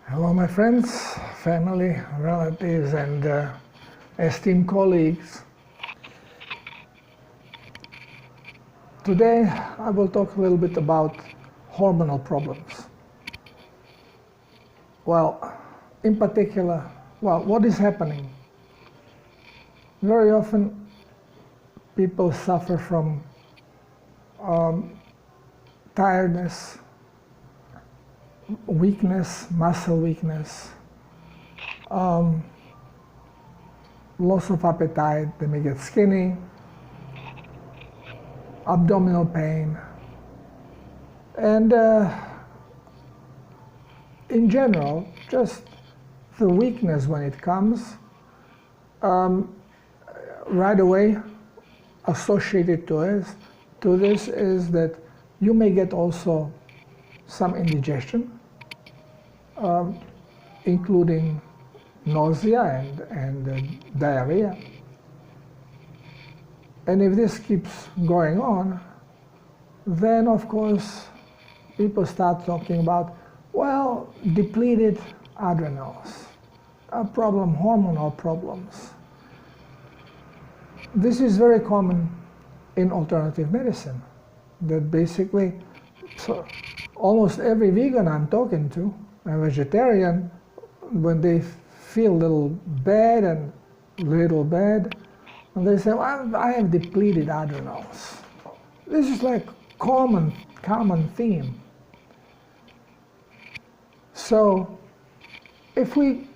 Hello, my friends, family, relatives, and esteemed colleagues. Today, I will talk a little bit about hormonal problems. Well, in particular, what is happening? Very often, people suffer from tiredness, weakness, muscle weakness, loss of appetite, they may get skinny, abdominal pain, and in general, just the weakness when it comes, right away associated to this is that you may get also some indigestion, including nausea and diarrhea. And if this keeps going on, then of course people start talking about, well, depleted adrenals, hormonal problems. This is very common in alternative medicine, that basically, so almost every vegan I'm talking to, a vegetarian, when they feel a little bad, and they say, well, I have depleted adrenals. This is like common theme. So if we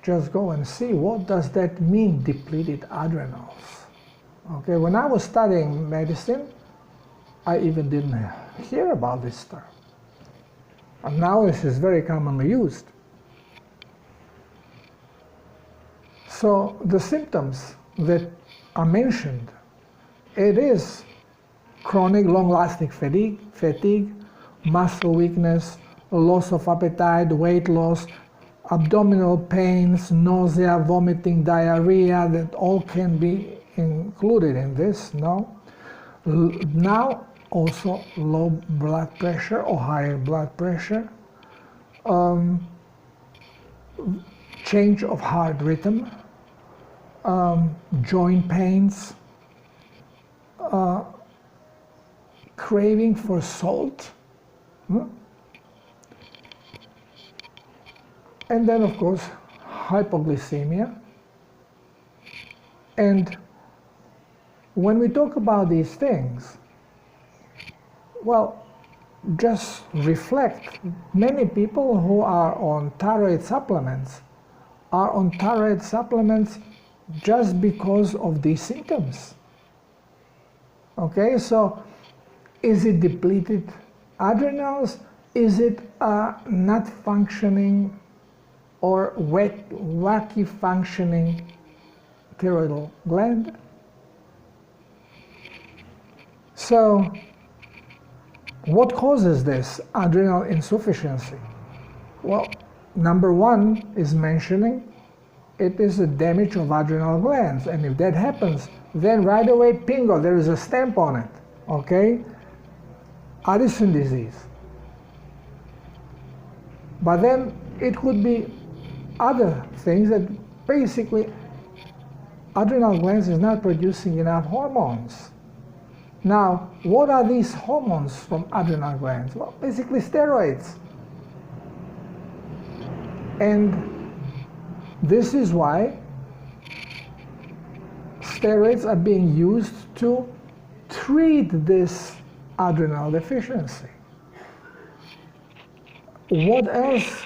just go and see what does that mean, depleted adrenals. Okay, when I was studying medicine, I even didn't hear about this term. And now this is very commonly used. So the symptoms that are mentioned, it is chronic long-lasting fatigue, muscle weakness, loss of appetite, weight loss, abdominal pains, nausea, vomiting, diarrhea, that all can be included in this, no? Now also low blood pressure or higher blood pressure, change of heart rhythm, joint pains, craving for salt, and then of course hypoglycemia. And when we talk about these things, well, just reflect, many people who are on thyroid supplements are on thyroid supplements just because of these symptoms. Okay, so is it depleted adrenals? Is it a not functioning or wacky functioning thyroid gland? So what causes this adrenal insufficiency? Well, number one is mentioning it is a damage of adrenal glands, and if that happens, then right away, bingo, there is a stamp on it, okay? Addison disease. But then it could be other things that basically adrenal glands is not producing enough hormones. Now, what are these hormones from adrenal glands? Well, basically steroids. And this is why steroids are being used to treat this adrenal deficiency. What else,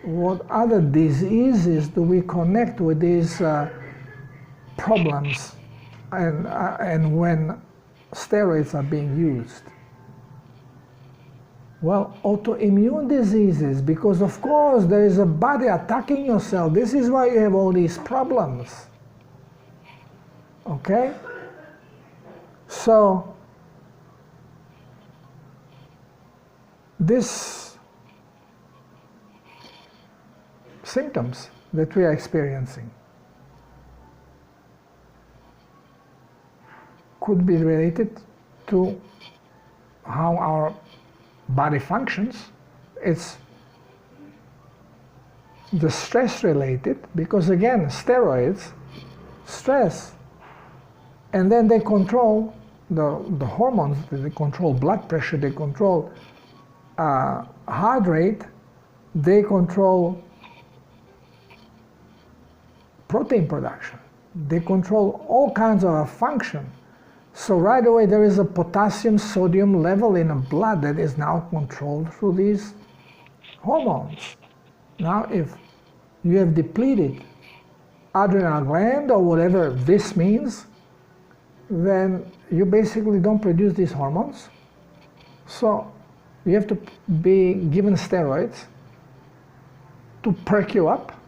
what other diseases do we connect with these problems and when steroids are being used? Well, autoimmune diseases, because of course there is a body attacking yourself. This is why you have all these problems. Okay? So, these symptoms that we are experiencing could be related to how our body functions. It's the stress related, because again, steroids, stress, and then they control the hormones, they control blood pressure, they control heart rate, they control protein production, they control all kinds of function. So right away there is a potassium sodium level in the blood that is now controlled through these hormones. Now if you have depleted adrenal gland or whatever this means, then you basically don't produce these hormones. So you have to be given steroids to perk you up.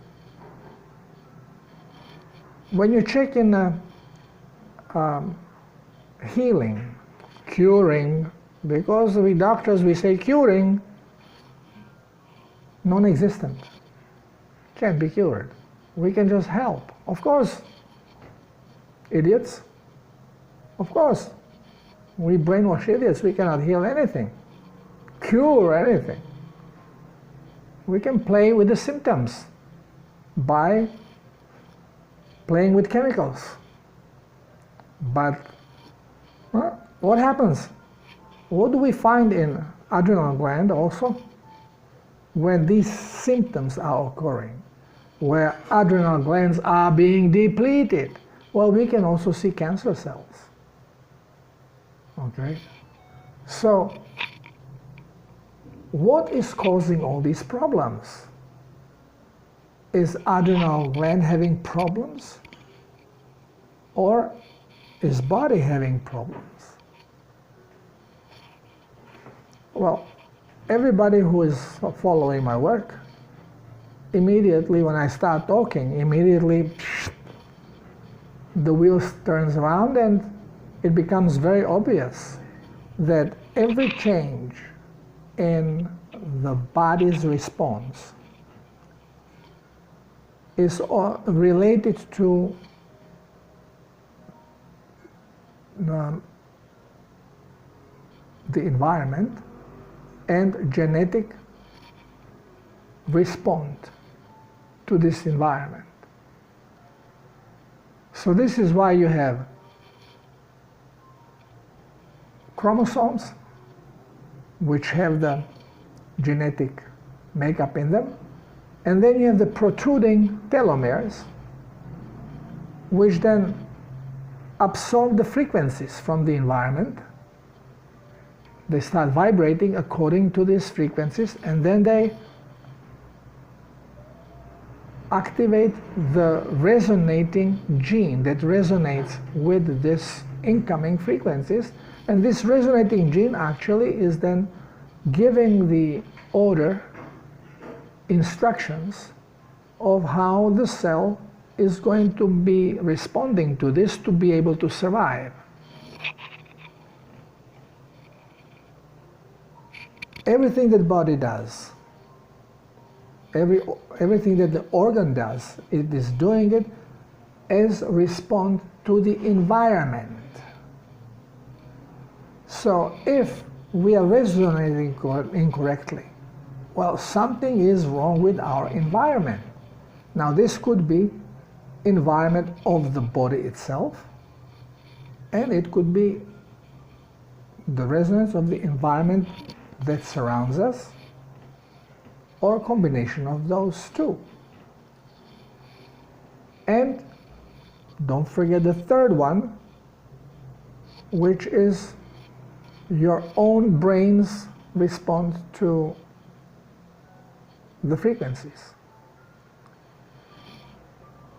When you check in healing, curing, because we doctors, we say curing, non-existent, can't be cured. We can just help. Of course, idiots. Of course, we brainwash idiots. We cannot heal anything, cure anything. We can play with the symptoms by playing with chemicals. But what happens? What do we find in adrenal gland also? When these symptoms are occurring, where adrenal glands are being depleted, well, we can also see cancer cells. Okay? So, what is causing all these problems? Is adrenal gland having problems? Or is body having problems? Well, everybody who is following my work, immediately when I start talking, immediately the wheel turns around and it becomes very obvious that every change in the body's response is related to the environment and genetic response to this environment. So this is why you have chromosomes, which have the genetic makeup in them, and then you have the protruding telomeres, which then absorb the frequencies from the environment. They start vibrating according to these frequencies, and then they activate the resonating gene that resonates with these incoming frequencies. And this resonating gene actually is then giving the order, instructions of how the cell is going to be responding to this to be able to survive. Everything that body does, everything that the organ does, it is doing it as respond to the environment. So if we are resonating incorrectly, well, something is wrong with our environment. Now this could be environment of the body itself, and it could be the resonance of the environment that surrounds us, or a combination of those two. And don't forget the third one, which is your own brain's response to the frequencies.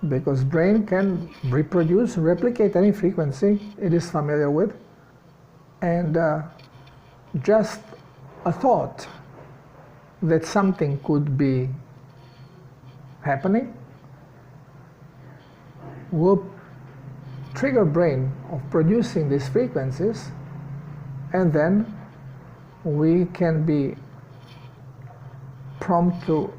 Because brain can reproduce, replicate any frequency it is familiar with, and just a thought that something could be happening will trigger brain of producing these frequencies, and then we can be prompt to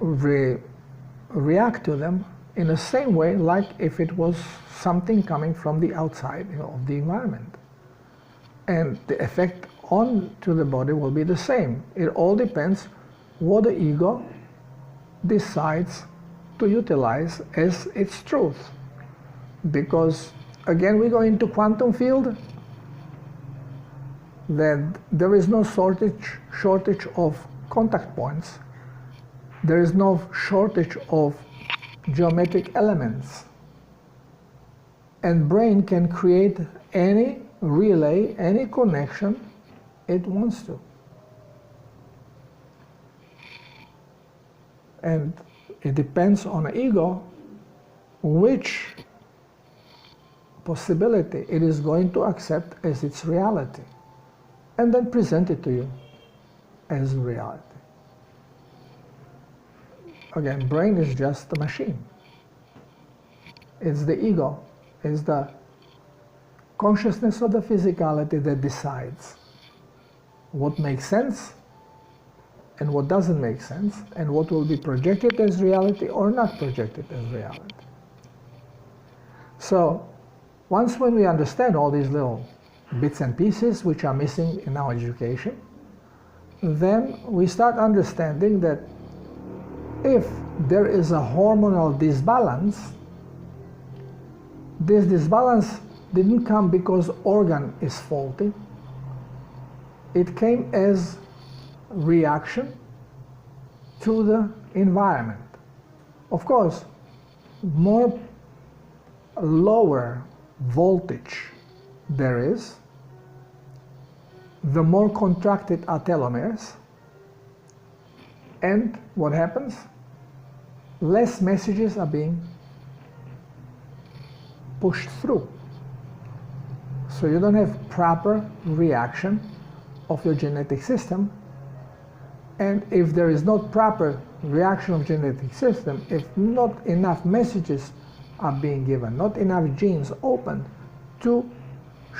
react to them in the same way like if it was something coming from the outside, of the environment. And the effect on to the body will be the same. It all depends what the ego decides to utilize as its truth. Because again we go into quantum field, then there is no shortage of contact points. There is no shortage of geometric elements. And brain can create any relay, any connection it wants to. And it depends on the ego which possibility it is going to accept as its reality, and then present it to you as reality. Again, brain is just a machine. It's the ego, it's the consciousness of the physicality that decides what makes sense and what doesn't make sense, and what will be projected as reality or not projected as reality. So, once when we understand all these little bits and pieces which are missing in our education, then we start understanding that if there is a hormonal disbalance, this disbalance didn't come because organ is faulty. It came as reaction to the environment. Of course, more lower voltage there is, the more contracted are telomeres, and what happens? Less messages are being pushed through. So you don't have proper reaction of your genetic system, and if there is not proper reaction of genetic system, if not enough messages are being given, not enough genes opened to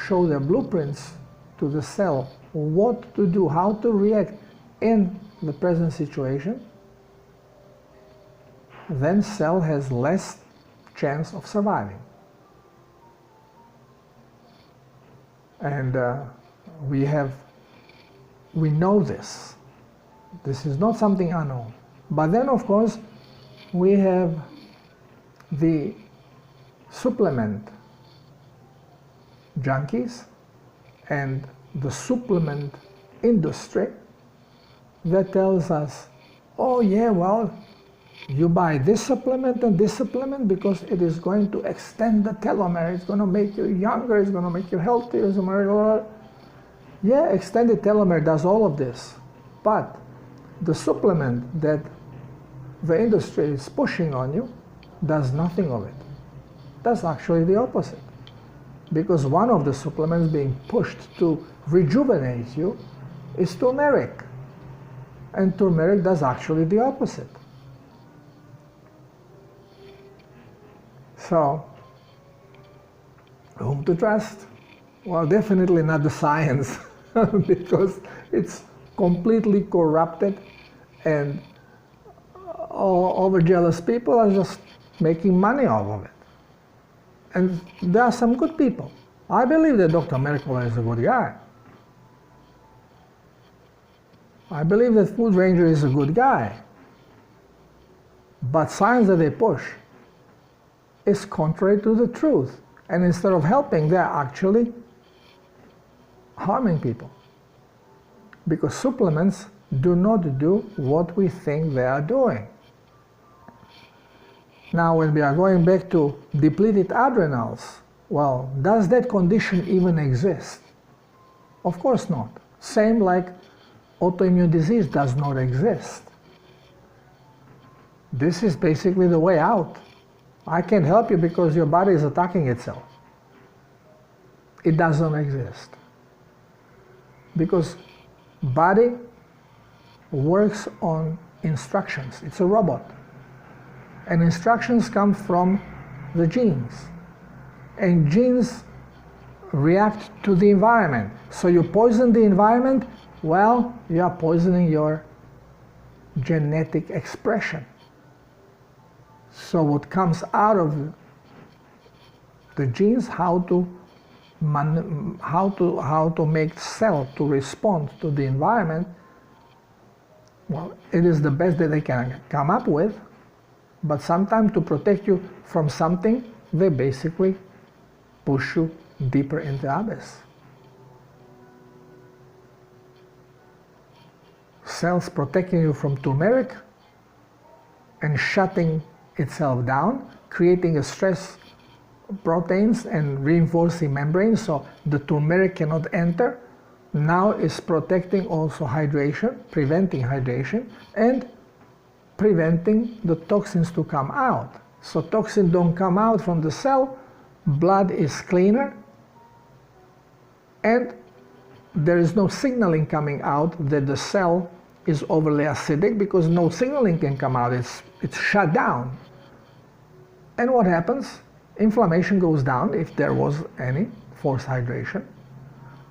show their blueprints to the cell, what to do, how to react in the present situation, then cell has less chance of surviving. And we know this. This is not something unknown. But then, of course, we have the supplement junkies and the supplement industry that tells us, oh yeah, well, you buy this supplement and this supplement because it is going to extend the telomere, it's going to make you younger, it's going to make you healthier, yeah, extended telomere does all of this, but the supplement that the industry is pushing on you does nothing of it. That's actually the opposite. Because one of the supplements being pushed to rejuvenate you is turmeric. And turmeric does actually the opposite. So, whom to trust? Well, definitely not the science, because it's completely corrupted, and over-jealous people are just making money off of it. And there are some good people. I believe that Dr. Mercola is a good guy. I believe that Food Ranger is a good guy. But science that they push is contrary to the truth. And instead of helping, they're actually harming people. Because supplements do not do what we think they are doing. Now, when we are going back to depleted adrenals, well, does that condition even exist? Of course not. Same like autoimmune disease does not exist. This is basically the way out. I can't help you because your body is attacking itself. It doesn't exist. Because body works on instructions. It's a robot. And instructions come from the genes. And genes react to the environment. So you poison the environment, well, you are poisoning your genetic expression. So what comes out of the genes, how to make cell to respond to the environment, well, it is the best that they can come up with. But sometimes to protect you from something, they basically push you deeper into the abyss. Cells protecting you from turmeric and shutting itself down, creating a stress proteins and reinforcing membranes so the turmeric cannot enter. Now is protecting also hydration, preventing hydration, and preventing the toxins to come out. So toxins don't come out from the cell, blood is cleaner, and there is no signaling coming out that the cell is overly acidic, because no signaling can come out, it's shut down. And what happens? Inflammation goes down if there was any forced hydration.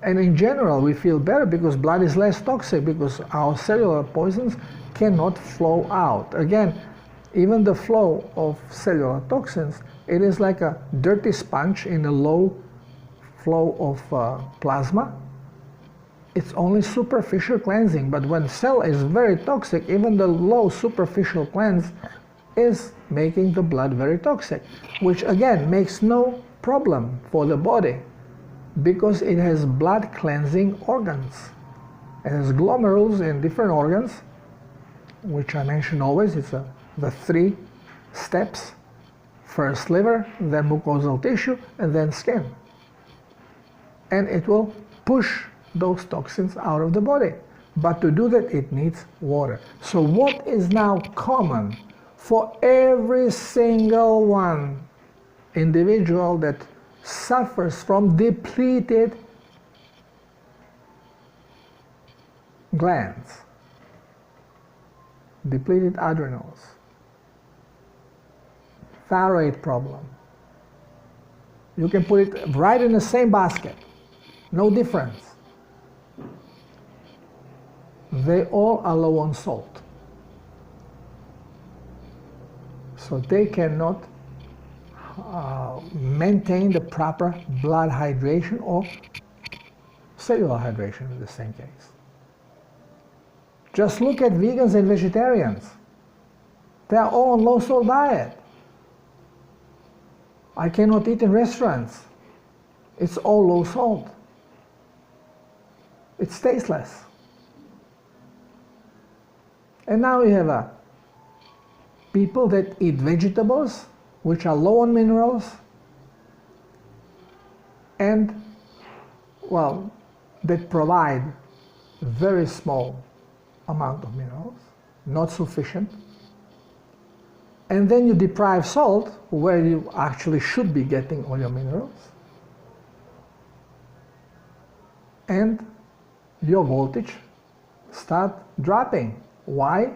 And in general, we feel better because blood is less toxic, because our cellular poisons cannot flow out. Again, even the flow of cellular toxins, it is like a dirty sponge in a low flow of plasma. It's only superficial cleansing, but when cell is very toxic, even the low superficial cleanse is making the blood very toxic, which again makes no problem for the body, because it has blood cleansing organs. It has glomerules in different organs, which I mention always. It's the 3 steps: first liver, then mucosal tissue, and then skin. And it will push those toxins out of the body. But to do that, it needs water. So what is now common for every single one individual that suffers from depleted glands, depleted adrenals, thyroid problem? You can put it right in the same basket, no difference. They all are low on salt. So they cannot maintain the proper blood hydration or cellular hydration in the same case. Just look at vegans and vegetarians. They are all on low salt diet. I cannot eat in restaurants. It's all low salt. It's tasteless. And now we have people that eat vegetables, which are low on minerals, and, well, that provide very small amount of minerals, not sufficient. And then you deprive salt, where you actually should be getting all your minerals, and your voltage start dropping. Why?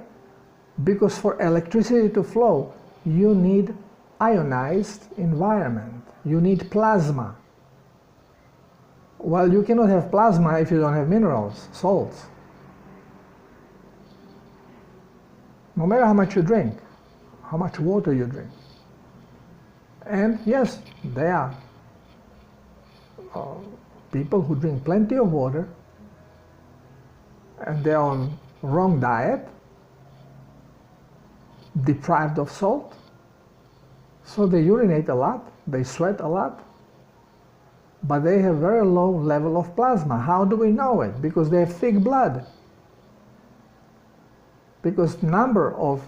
Because for electricity to flow, you need ionized environment. You need plasma. Well, you cannot have plasma if you don't have minerals, salts. No matter how much you drink, how much water you drink. And yes, there are people who drink plenty of water and they're on wrong diet, deprived of salt, so they urinate a lot, they sweat a lot, but they have very low level of plasma. How do we know it? Because they have thick blood. Because number of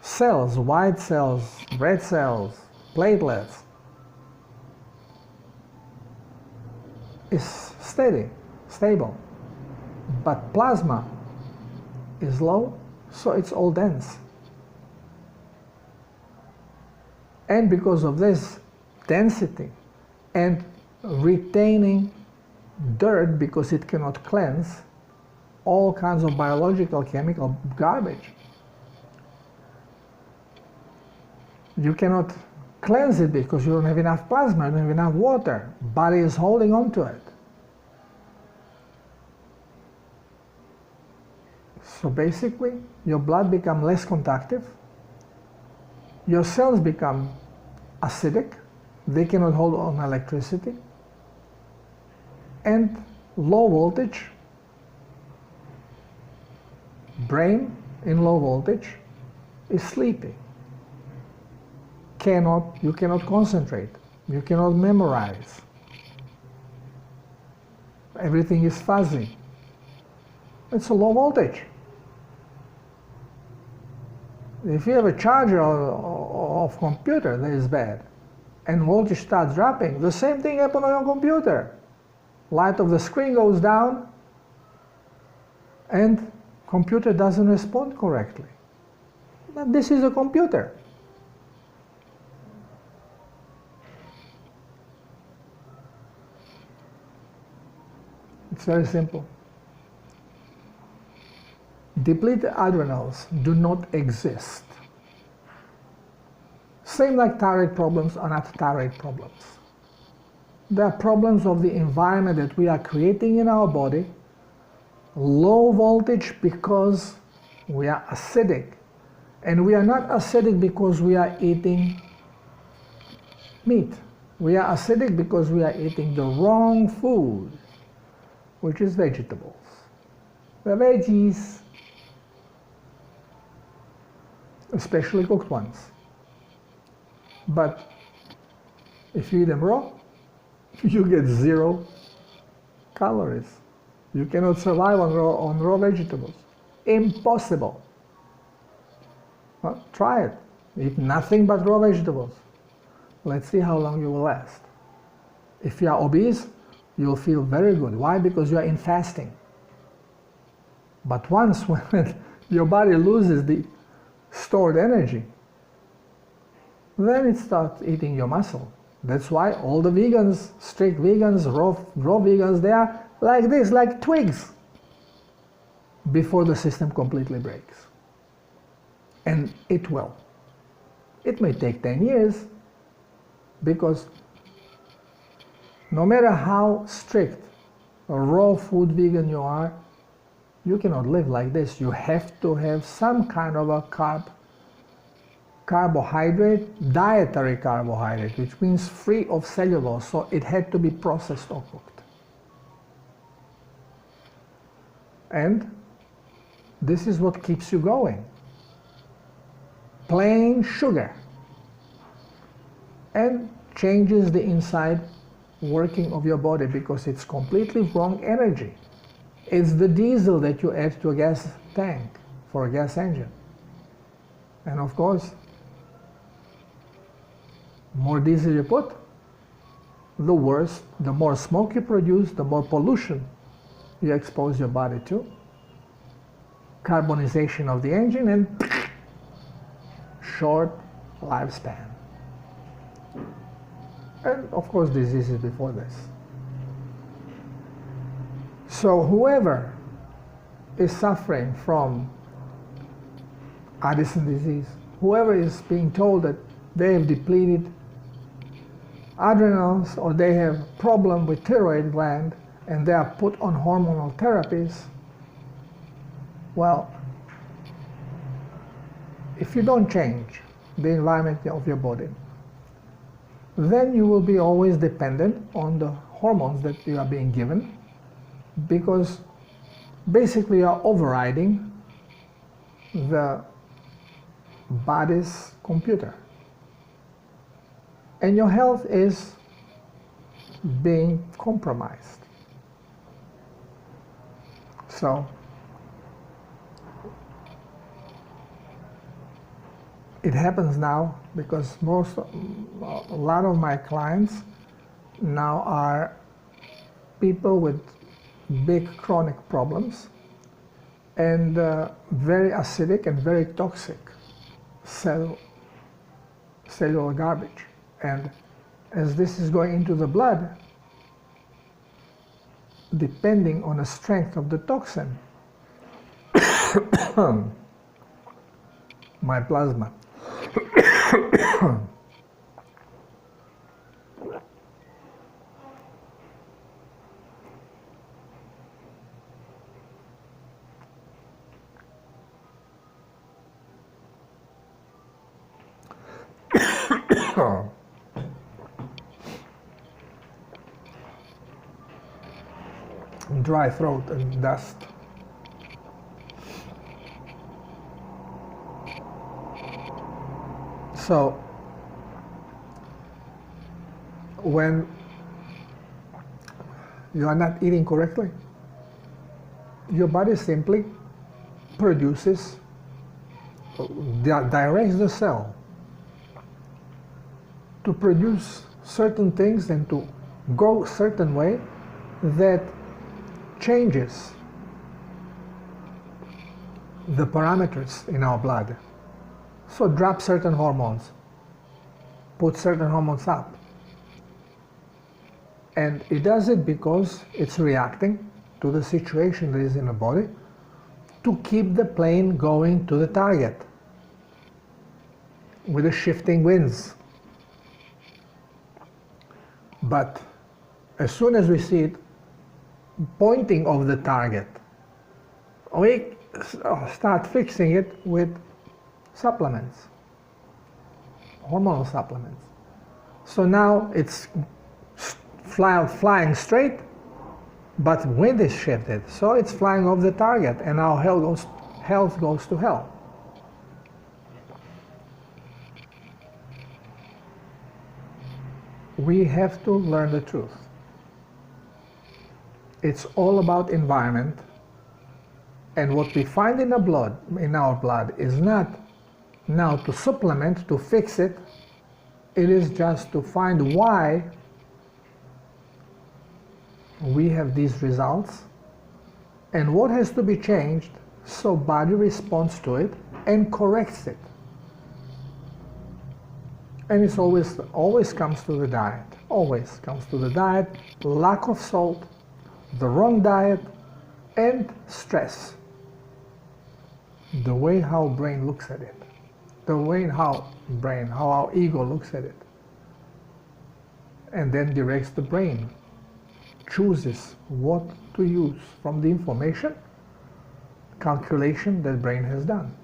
cells, white cells, red cells, platelets, is steady, stable. But plasma is low, so it's all dense. And because of this density and retaining dirt, because it cannot cleanse, all kinds of biological, chemical garbage, you cannot cleanse it because you don't have enough plasma, you don't have enough water. Body is holding on to it. So basically, your blood becomes less conductive, your cells become acidic, they cannot hold on electricity, and low voltage, brain in low voltage is sleepy. cannot concentrate. You cannot memorize. Everything is fuzzy. It's a low voltage. If you have a charger of computer that is bad, and voltage starts dropping, the same thing happens on your computer. Light of the screen goes down, and computer doesn't respond correctly. But this is a computer. It's very simple. Depleted adrenals do not exist. Same like thyroid problems are not thyroid problems. They are problems of the environment that we are creating in our body. Low voltage because we are acidic. And we are not acidic because we are eating meat. We are acidic because we are eating the wrong food, which is vegetables. The veggies, especially cooked ones. But if you eat them raw, you get 0 calories. You cannot survive on raw vegetables. Impossible. Well, try it. Eat nothing but raw vegetables. Let's see how long you will last. If you are obese, you will feel very good. Why? Because you are in fasting. But once when your body loses the stored energy, then it starts eating your muscle. That's why all the vegans, strict vegans, raw vegans, they are like this, like twigs, before the system completely breaks. And it will. It may take 10 years, because no matter how strict a raw food vegan you are, you cannot live like this. You have to have some kind of a carbohydrate, dietary carbohydrate, which means free of cellulose, so it had to be processed or cooked. And this is what keeps you going. Plain sugar. And changes the inside working of your body, because it's completely wrong energy. It's the diesel that you add to a gas tank for a gas engine. And of course, more diesel you put, the worse, the more smoke you produce, the more pollution you expose your body to. Carbonization of the engine and short lifespan. And of course, diseases before this. So whoever is suffering from Addison disease, whoever is being told that they have depleted adrenals or they have problem with thyroid gland and they are put on hormonal therapies, well, if you don't change the environment of your body, then you will be always dependent on the hormones that you are being given, because basically you are overriding the body's computer. And your health is being compromised. So it happens now because a lot of my clients now are people with big chronic problems and very acidic and very toxic cellular garbage. And as this is going into the blood, depending on the strength of the toxin, my plasma dry throat and dust. So when you are not eating correctly, your body simply produces, directs the cell to produce certain things and to go a certain way that changes the parameters in our blood. So drop certain hormones, put certain hormones up. And it does it because it's reacting to the situation that is in the body to keep the plane going to the target with the shifting winds. But as soon as we see it pointing of the target, we start fixing it with supplements, hormonal supplements. So now it's flying straight, but wind is shifted, so it's flying off the target, and our health goes to hell. We have to learn the truth. It's all about environment, and what we find in our blood is not now to supplement, to fix it. It is just to find why we have these results and what has to be changed so body responds to it and corrects it. And it's always comes to the diet. Always comes to the diet, lack of salt, the wrong diet, and stress. The way how brain looks at it. The way how our ego looks at it. And then directs the brain. Chooses what to use from the information, calculation that brain has done.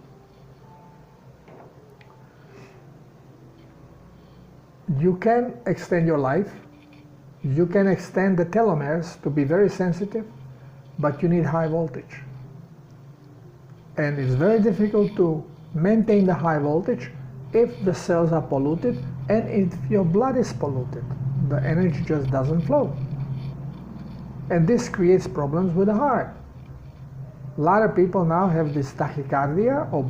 You can extend your life, you can extend the telomeres to be very sensitive, but you need high voltage. And it's very difficult to maintain the high voltage if the cells are polluted and if your blood is polluted. The energy just doesn't flow. And this creates problems with the heart. A lot of people now have this tachycardia or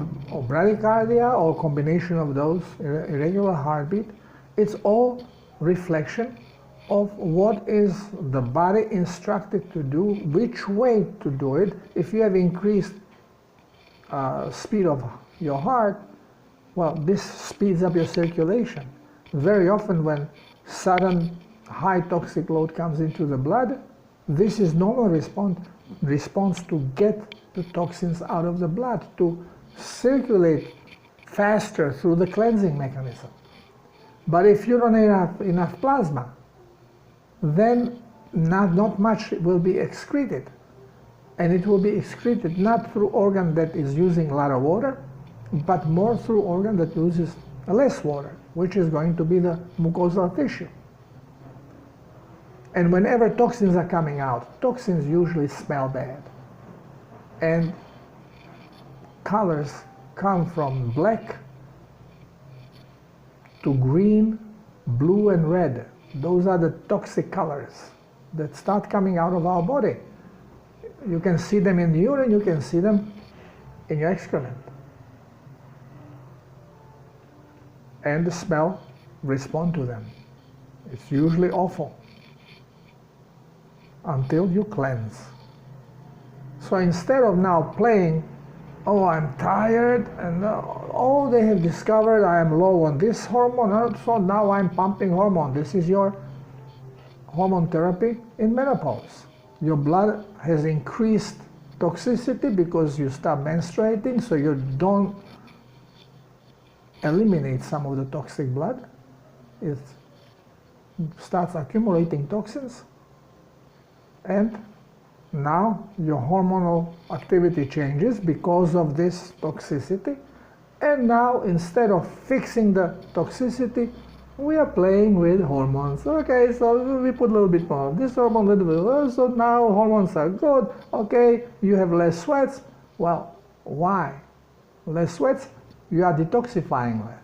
bradycardia or combination of those, irregular heartbeat. It's all reflection of what is the body instructed to do, which way to do it. If you have increased speed of your heart, well, this speeds up your circulation. Very often when sudden high toxic load comes into the blood, this is normal response to get the toxins out of the blood, to circulate faster through the cleansing mechanism. But if you don't have enough plasma, then not much will be excreted. And it will be excreted not through organ that is using a lot of water, but more through organ that uses less water, which is going to be the mucosal tissue. And whenever toxins are coming out, toxins usually smell bad. And colors come from black to green, blue, and red. Those are the toxic colors that start coming out of our body. You can see them in the urine, you can see them in your excrement. And the smell respond to them. It's usually awful until you cleanse. So instead of now playing, oh, I'm tired, and oh, they have discovered I am low on this hormone, so now I'm pumping hormone. This is your hormone therapy in menopause. Your blood has increased toxicity because you stop menstruating, so you don't eliminate some of the toxic blood. It starts accumulating toxins, and now your hormonal activity changes because of this toxicity. And now instead of fixing the toxicity, we are playing with hormones. Okay, so we put a little bit more of this hormone, a little bit of, so now hormones are good. Okay, you have less sweats. Well, why? Less sweats, you are detoxifying less.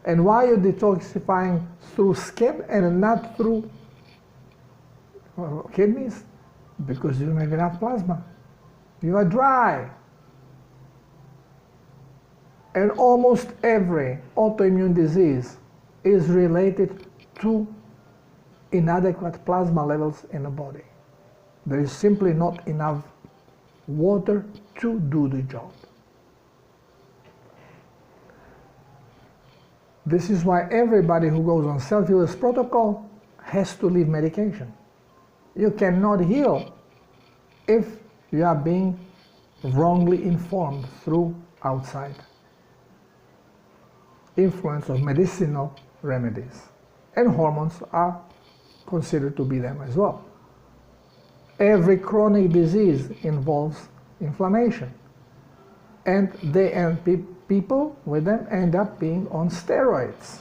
And why are you detoxifying through skin and not through kidneys? Because you don't have enough plasma. You are dry. And almost every autoimmune disease is related to inadequate plasma levels in the body. There is simply not enough water to do the job. This is why everybody who goes on self-use protocol has to leave medication. You cannot heal if you are being wrongly informed through outside influence of medicinal remedies. And hormones are considered to be them as well. Every chronic disease involves inflammation. And people with them end up being on steroids.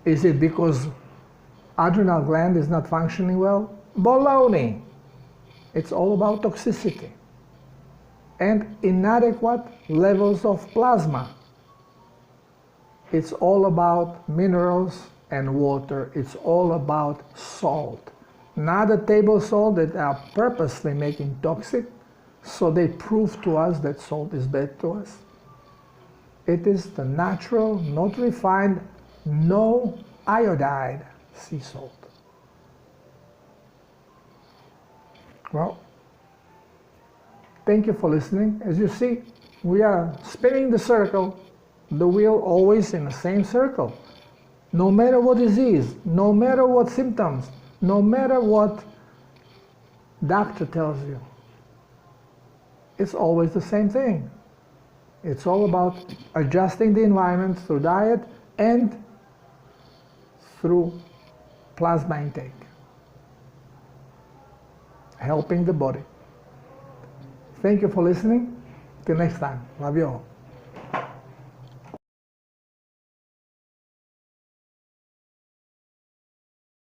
Is it because adrenal gland is not functioning well? Baloney. It's all about toxicity and inadequate levels of plasma. It's all about minerals and water. It's all about salt. Not a table salt that are purposely making toxic, so they prove to us that salt is bad to us. It is the natural, not refined, no iodide sea salt. Well, thank you for listening. As you see, we are spinning the circle, the wheel always in the same circle. No matter what disease, no matter what symptoms, no matter what doctor tells you, it's always the same thing. It's all about adjusting the environment through diet and through plasma intake, helping the body. Thank you for listening. Till next time. Love you all.